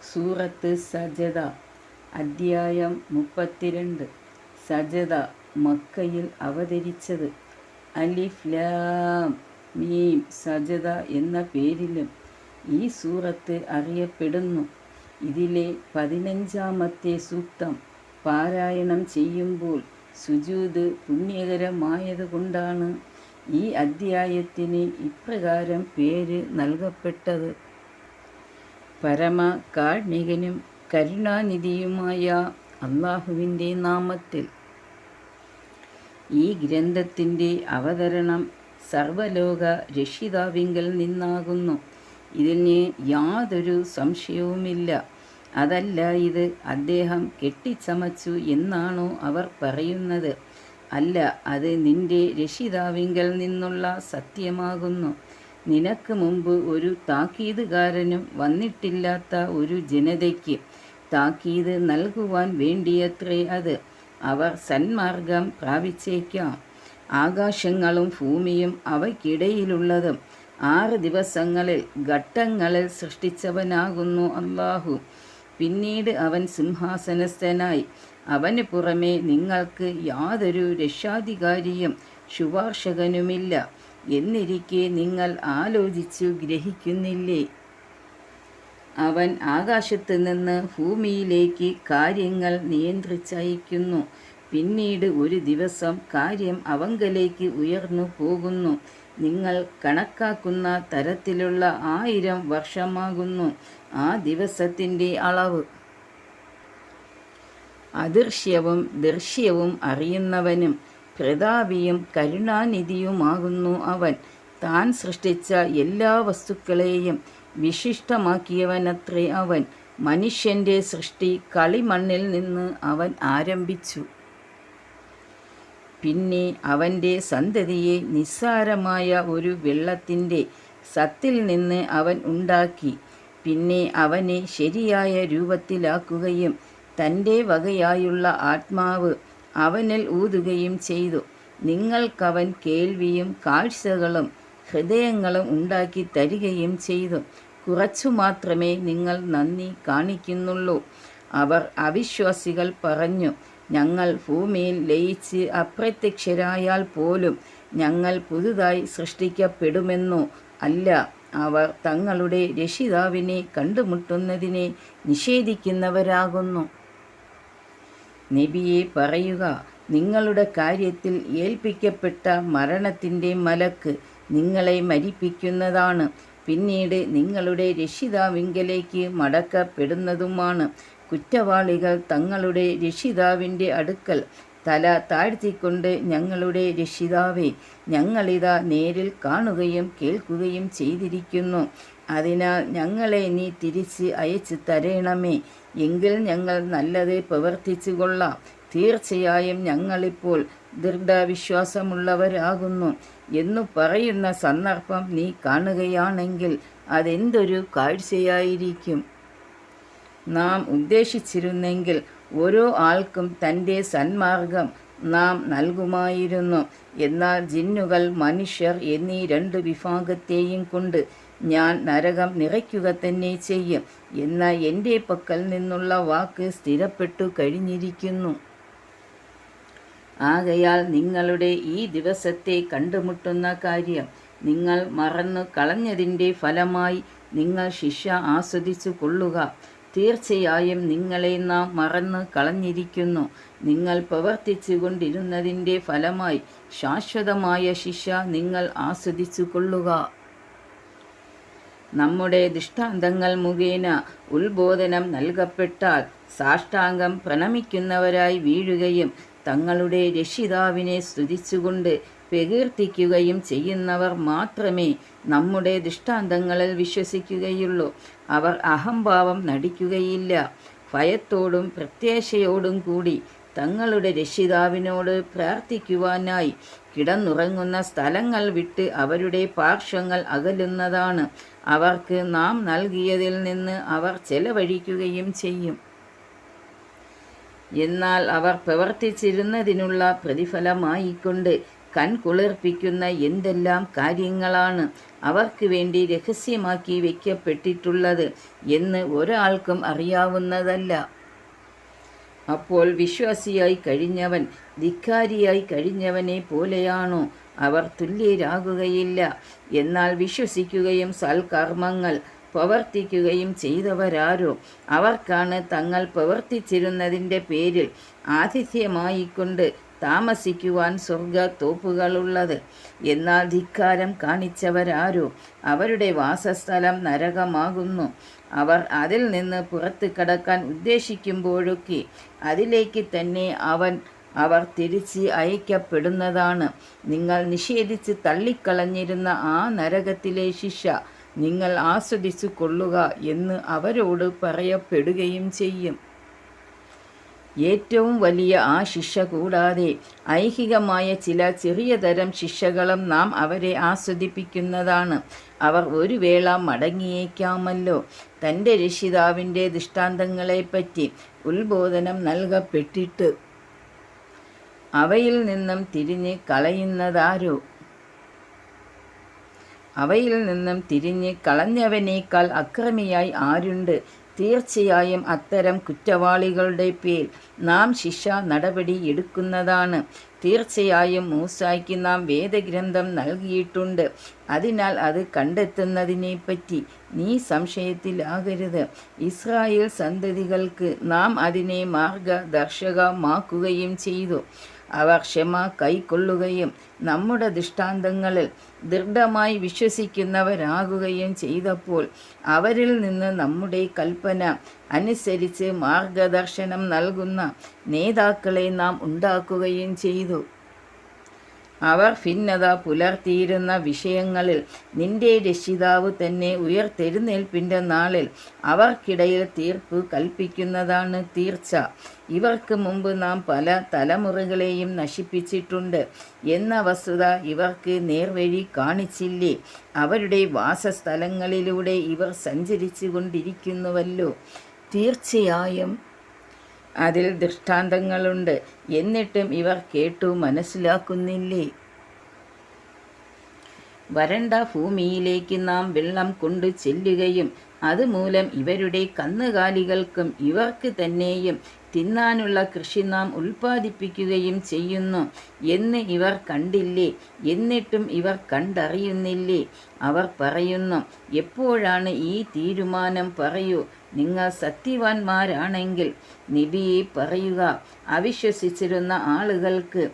സൂറത്ത് സജദ അദ്ധ്യായം 32. സജദ മക്കയിൽ അവതരിച്ചത്. അലിഫ് ലാം മീം സജദ എന്ന പേരിലും ഈ സൂറത്ത് അറിയപ്പെടുന്നു. ഇതിലെ 15-ാമത്തെ സൂക്തം പാരായണം ചെയ്യുമ്പോൾ സുജൂദ് പുണ്യകരമായതുകൊണ്ടാണ് ഈ അദ്ധ്യായത്തിന് ഇപ്രകാരം പേര് നൽകപ്പെട്ടത്. പരമ കാരുണികനും കരുണാനിധിയുമായ അള്ളാഹുവിൻ്റെ നാമത്തിൽ. ഈ ഗ്രന്ഥത്തിൻ്റെ അവതരണം സർവലോക രക്ഷിതാവിങ്കൽ നിന്നാകുന്നു. ഇതിന് യാതൊരു സംശയവുമില്ല. അതല്ല, ഇത് അദ്ദേഹം കെട്ടിച്ചമച്ചു എന്നാണോ അവർ പറയുന്നത്? അല്ല, അത് നിന്റെ രക്ഷിതാവിങ്കൽ നിന്നുള്ള സത്യമാകുന്നു. നിനക്ക് മുമ്പ് ഒരു താക്കീതുകാരനും വന്നിട്ടില്ലാത്ത ഒരു ജനതയ്ക്ക് താക്കീത് നൽകുവാൻ വേണ്ടിയത്രേ അത്. അവർ സന്മാർഗം പ്രാപിച്ചേക്കാം. ആകാശങ്ങളും ഭൂമിയും അവയ്ക്കിടയിലുള്ളതും 6 ദിവസങ്ങളിൽ ഘട്ടങ്ങളിൽ സൃഷ്ടിച്ചവനാകുന്നു അല്ലാഹു. പിന്നീട് അവൻ സിംഹാസനസ്ഥനായി. അവന് പുറമെ നിങ്ങൾക്ക് യാതൊരു രക്ഷാധികാരിയും ശുപാർശകനുമില്ല. എന്നിരിക്കെ നിങ്ങൾ ആലോചിച്ചു ഗ്രഹിക്കുന്നില്ലേ? അവൻ ആകാശത്ത് നിന്ന് ഭൂമിയിലേക്ക് കാര്യങ്ങൾ നിയന്ത്രിച്ചയക്കുന്നു. പിന്നീട് ഒരു ദിവസം കാര്യം അവങ്കലേക്ക് ഉയർന്നു പോകുന്നു. നിങ്ങൾ കണക്കാക്കുന്ന തരത്തിലുള്ള 1000 വർഷമാകുന്നു ആ ദിവസത്തിൻ്റെ അളവ്. അദൃശ്യവും ദൃശ്യവും അറിയുന്നവനും പ്രതാപിയും കരുണാനിധിയുമാകുന്നു അവൻ. താൻ സൃഷ്ടിച്ച എല്ലാ വസ്തുക്കളെയും വിശിഷ്ടമാക്കിയവനത്രേ അവൻ. മനുഷ്യൻ്റെ സൃഷ്ടി കളിമണ്ണിൽ നിന്ന് അവൻ ആരംഭിച്ചു. പിന്നെ അവൻ്റെ സന്തതിയെ നിസ്സാരമായ ഒരു വെള്ളത്തിൻ്റെ സത്തിൽ നിന്ന് അവൻ ഉണ്ടാക്കി. പിന്നെ അവനെ ശരിയായ രൂപത്തിലാക്കുകയും തൻ്റെ വകയായുള്ള ആത്മാവ് അവനിൽ ഊതുകയും ചെയ്തു. നിങ്ങൾക്കവൻ കേൾവിയും കാഴ്ചകളും ഹൃദയങ്ങളും ഉണ്ടാക്കി തരികയും ചെയ്തു. കുറച്ചു മാത്രമേ നിങ്ങൾ നന്ദി കാണിക്കുന്നുള്ളൂ. അവർ അവിശ്വാസികൾ പറഞ്ഞു, ഞങ്ങൾ ഭൂമിയിൽ ലയിച്ച് അപ്രത്യക്ഷരായാൽ പോലും ഞങ്ങൾ പുതുതായി സൃഷ്ടിക്കപ്പെടുമെന്നോ? അല്ല, അവർ തങ്ങളുടെ രക്ഷിതാവിനെ കണ്ടുമുട്ടുന്നതിനെ നിഷേധിക്കുന്നവരാകുന്നു. നബിയെ പറയുക, നിങ്ങളുടെ കാര്യത്തിൽ ഏൽപ്പിക്കപ്പെട്ട മരണത്തിൻ്റെ മലക്ക് നിങ്ങളെ മരിപ്പിക്കുന്നതാണ്. പിന്നീട് നിങ്ങളുടെ രക്ഷിതാവിങ്കലേക്ക് മടക്കപ്പെടുന്നതുമാണ്. കുറ്റവാളികൾ തങ്ങളുടെ രക്ഷിതാവിൻ്റെ അടുക്കൽ തല താഴ്ത്തിക്കൊണ്ട്, ഞങ്ങളുടെ രക്ഷിതാവേ, ഞങ്ങളിതാ നേരിൽ കാണുകയും കേൾക്കുകയും ചെയ്തിരിക്കുന്നു. അതിനാൽ ഞങ്ങളെ നീ തിരിച്ച് അയച്ചു തരണമേ. എങ്കിൽ ഞങ്ങൾ നല്ലത് പ്രവർത്തിച്ചു കൊള്ളാം. തീർച്ചയായും ഞങ്ങളിപ്പോൾ ദൃഢവിശ്വാസമുള്ളവരാകുന്നു എന്നു പറയുന്ന സന്ദർഭം നീ കാണുകയാണെങ്കിൽ അതെന്തൊരു കാഴ്ചയായിരിക്കും! നാം ഉദ്ദേശിച്ചിരുന്നെങ്കിൽ ഓരോ ആൾക്കും തൻ്റെ സന്മാർഗം നാം നൽകുമായിരുന്നു. എന്നാൽ ജിന്നുകൾ, മനുഷ്യർ എന്നീ 2 വിഭാഗത്തെയും കൊണ്ട് ഞാൻ നരകം നിറയ്ക്കുക തന്നെ ചെയ്യും എന്ന എൻ്റെ പക്കൽ നിന്നുള്ള വാക്ക് സ്ഥിരപ്പെട്ടു കഴിഞ്ഞിരിക്കുന്നു. ആകയാൽ നിങ്ങളുടെ ഈ ദിവസത്തെ കണ്ടുമുട്ടുന്ന കാര്യം നിങ്ങൾ മറന്നു കളഞ്ഞതിൻ്റെ ഫലമായി നിങ്ങൾ ശിക്ഷ ആസ്വദിച്ചു കൊള്ളുക. തീർച്ചയായും നിങ്ങളെ നാം മറന്നു കളഞ്ഞിരിക്കുന്നു. നിങ്ങൾ പ്രവർത്തിച്ചു കൊണ്ടിരുന്നതിൻ്റെ ഫലമായി ശാശ്വതമായ ശിക്ഷ നിങ്ങൾ ആസ്വദിച്ചു കൊള്ളുക. നമ്മുടെ ദൃഷ്ടാന്തങ്ങൾ മുഖേന ഉത്ബോധനം നൽകപ്പെട്ടാൽ സാഷ്ടാംഗം പ്രണമിക്കുന്നവരായി വീഴുകയും തങ്ങളുടെ രക്ഷിതാവിനെ സ്തുതിച്ചുകൊണ്ട് പ്രകീർത്തിക്കുകയും ചെയ്യുന്നവർ മാത്രമേ നമ്മുടെ ദൃഷ്ടാന്തങ്ങളിൽ വിശ്വസിക്കുകയുള്ളൂ. അവർ അഹംഭാവം നടിക്കുകയില്ല. ഭയത്തോടും പ്രത്യാശയോടും കൂടി തങ്ങളുടെ രക്ഷിതാവിനോട് പ്രാർത്ഥിക്കുവാനായി കിടന്നുറങ്ങുന്ന സ്ഥലങ്ങൾ വിട്ട് അവരുടെ പാർശ്വങ്ങൾ അകലുന്നതാണ്. അവർക്ക് നാം നൽകിയതിൽ നിന്ന് അവർ ചെലവഴിക്കുകയും ചെയ്യും. എന്നാൽ അവർ പ്രവർത്തിച്ചിരുന്നതിനുള്ള പ്രതിഫലമായിക്കൊണ്ട് കൺകുളിർപ്പിക്കുന്ന എന്തെല്ലാം കാര്യങ്ങളാണ് അവർക്ക് വേണ്ടി രഹസ്യമാക്കി വയ്ക്കപ്പെട്ടിട്ടുള്ളത് എന്ന് ഒരാൾക്കും അറിയാവുന്നതല്ല. അപ്പോൾ വിശ്വാസിയായി കഴിഞ്ഞവൻ ധിക്കാരിയായി കഴിഞ്ഞവനെ പോലെയാണോ? അവർ തുല്യരാകുകയില്ല. എന്നാൽ വിശ്വസിക്കുകയും സൽക്കർമ്മങ്ങൾ പ്രവർത്തിക്കുകയും ചെയ്തവരാരോ അവർക്കാണ് തങ്ങൾ പ്രവർത്തിച്ചിരുന്നതിൻ്റെ പേരിൽ ആതിഥ്യമായിക്കൊണ്ട് താമസിക്കുവാൻ സ്വർഗത്തോപ്പുകളുള്ളത്. എന്നാൽ ധിക്കാരം കാണിച്ചവരാരോ അവരുടെ വാസസ്ഥലം നരകമാകുന്നു. അവർ അതിൽ നിന്ന് പുറത്ത് കടക്കാൻ ഉദ്ദേശിക്കുമ്പോഴൊക്കെ അതിലേക്ക് തന്നെ അവർ തിരിച്ച് അയക്കപ്പെടുന്നതാണ്. നിങ്ങൾ നിഷേധിച്ച് തള്ളിക്കളഞ്ഞിരുന്ന ആ നരകത്തിലെ ശിക്ഷ നിങ്ങൾ ആസ്വദിച്ചു കൊള്ളുക എന്ന് അവരോട് പറയപ്പെടുകയും ചെയ്യും. ഏറ്റവും വലിയ ആ ശിക്ഷ കൂടാതെ ഐഹികമായ ചില ചെറിയ തരം ശിക്ഷകളും നാം അവരെ ആസ്വദിപ്പിക്കുന്നതാണ്. അവർ ഒരു വേള മടങ്ങിയേക്കാമല്ലോ. തൻ്റെ രക്ഷിതാവിൻ്റെ ദൃഷ്ടാന്തങ്ങളെപ്പറ്റി ഉത്ബോധനം നൽകപ്പെട്ടിട്ട് അവയിൽ നിന്നും തിരിഞ്ഞ് കളയുന്നതാരോ? അവയിൽ നിന്നും തിരിഞ്ഞ് കളഞ്ഞവനേക്കാൾ അക്രമിയായി ആരുണ്ട്? തീർച്ചയായും അത്തരം കുറ്റവാളികളുടെ പേർ നാം ശിക്ഷാ നടപടി എടുക്കുന്നതാണ്. തീർച്ചയായും മൂസായ്ക്ക് നാം വേദഗ്രന്ഥം നൽകിയിട്ടുണ്ട്. അതിനാൽ അത് കണ്ടെത്തുന്നതിനെപ്പറ്റി നീ സംശയത്തിലാകരുത്. ഇസ്രായേൽ സന്തതികൾക്ക് നാം അതിനെ മാർഗദർശകമാക്കുകയും ചെയ്തു. അവർ ക്ഷമ കൈക്കൊള്ളുകയും നമ്മുടെ ദൃഷ്ടാന്തങ്ങളിൽ ദൃഢമായി വിശ്വസിക്കുന്നവരാകുകയും ചെയ്തപ്പോൾ അവരിൽ നിന്ന് നമ്മുടെ കൽപ്പന അനുസരിച്ച് മാർഗദർശനം നൽകുന്ന നേതാക്കളെ നാം ഉണ്ടാക്കുകയും ചെയ്തു. അവർ ഭിന്നത പുലർത്തിയിരുന്ന വിഷയങ്ങളിൽ നിന്റെ രക്ഷിതാവ് തന്നെ ഉയർത്തെഴുന്നേൽപ്പിൻ്റെ നാളിൽ അവർക്കിടയിൽ തീർപ്പ് കൽപ്പിക്കുന്നതാണ് തീർച്ച. ഇവർക്ക് മുമ്പ് നാം പല തലമുറകളെയും നശിപ്പിച്ചിട്ടുണ്ട് എന്ന വസ്തുത ഇവർക്ക് നേർവഴി കാണിച്ചില്ലേ? അവരുടെ വാസസ്ഥലങ്ങളിലൂടെ ഇവർ സഞ്ചരിച്ചു കൊണ്ടിരിക്കുന്നുവല്ലോ. തീർച്ചയായും അതിൽ ദൃഷ്ടാന്തങ്ങളുണ്ട്. എന്നിട്ടും ഇവർ കേട്ടു മനസ്സിലാക്കുന്നില്ലേ? വരണ്ട ഭൂമിയിലേക്ക് നാം വെള്ളം കൊണ്ടു ചെല്ലുകയും അതുമൂലം ഇവരുടെ കന്നുകാലികൾക്കും ഇവർക്ക് തന്നെയും തിന്നാനുള്ള കൃഷി നാം ഉൽപ്പാദിപ്പിക്കുകയും ചെയ്യുന്നു എന്ന് ഇവർ കണ്ടില്ലേ? എന്നിട്ടും ഇവർ കണ്ടറിയുന്നില്ലേ? അവർ പറയുന്നു, എപ്പോഴാണ് ഈ തീരുമാനം? പറയൂ, നിങ്ങൾ സത്യവാന്മാരാണെങ്കിൽ നബിയെ പറയുക. അവിശ്വസിച്ചിരുന്ന ആളുകൾക്ക്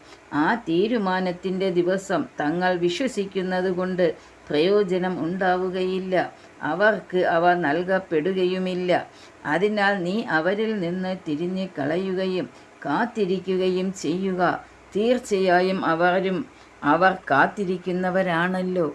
ആ തീരുമാനത്തിൻ്റെ ദിവസം തങ്ങൾ വിശ്വസിക്കുന്നത് കൊണ്ട് പ്രയോജനം ഉണ്ടാവുകയില്ല. അവർക്ക് അവ നൽകപ്പെടുകയുമില്ല. അതിനാൽ നീ അവരിൽ നിന്ന് തിരിഞ്ഞ് കളയുകയും കാത്തിരിക്കുകയും ചെയ്യുക. തീർച്ചയായും അവർ കാത്തിരിക്കുന്നവരാണല്ലോ.